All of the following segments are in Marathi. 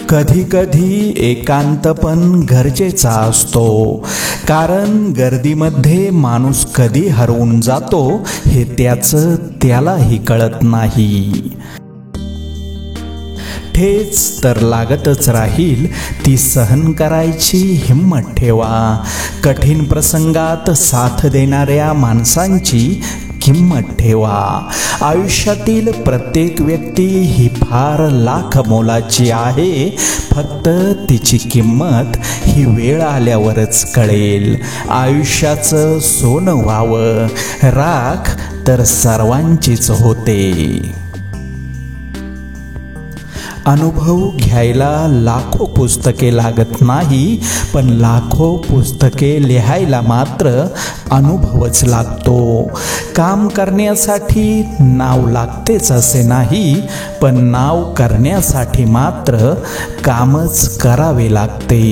कधी कधी एकांत पण गरजेचा असतो, कारण गर्दीमध्ये माणूस कधी हरवून जातो हे त्यालाही कळत नाही. ठेच तर लागतच राहील, ती सहन करायची हिम्मत ठेवा. कठीण प्रसंगात साथ देणाऱ्या माणसांची किंमत ठेवा. आयुष्यातील प्रत्येक व्यक्ती ही फार लाख मोलाची आहे, फक्त तिची किंमत ही वेळ आल्यावरच कळेल. आयुष्याचं सोनं व्हावं, राख तर सर्वांचीच होते. अनुभव घ्यायला लाखो पुस्तके लागत नाही, पण लाखो पुस्तके लिहायला मात्र अनुभवच लागतो. काम करण्यासाठी नाव लागतेच असे नाही, पण नाव करण्यासाठी मात्र कामच करावे लागते.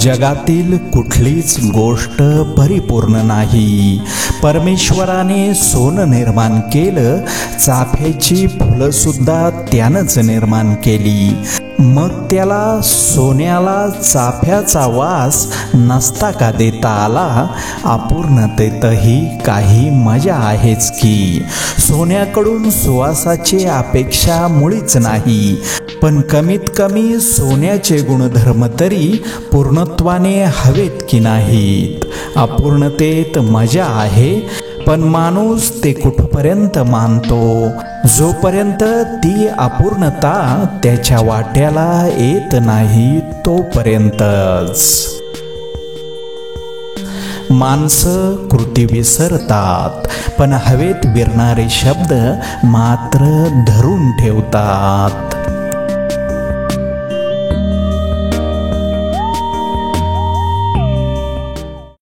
जगातील कुठलीच गोष्ट परिपूर्ण नाही. परमेश्वराने सोनं निर्माण केलं, चाफ्याची फुलं सुद्धा त्यानंच निर्माण केली. मग त्याला सोन्याला चाफ्याचा वास नसता का देता आला? अपूर्णतेतही काही मजा आहेच की. सोन्याकडून सुवासाची अपेक्षा मुळीच नाही, पण कमीत कमी सोन्याचे गुणधर्म तरी पूर्णत्वाने हवेत की नाहीत. अपूर्णतेत मजा आहे, पण माणूस ते कुठपर्यंत मानतो, जोपर्यंत ती अपूर्णता त्याच्या वाट्याला येत नाही तोपर्यंतच. माणसं कृती विसरतात, पण हवेत विरणारे शब्द मात्र धरून ठेवतात.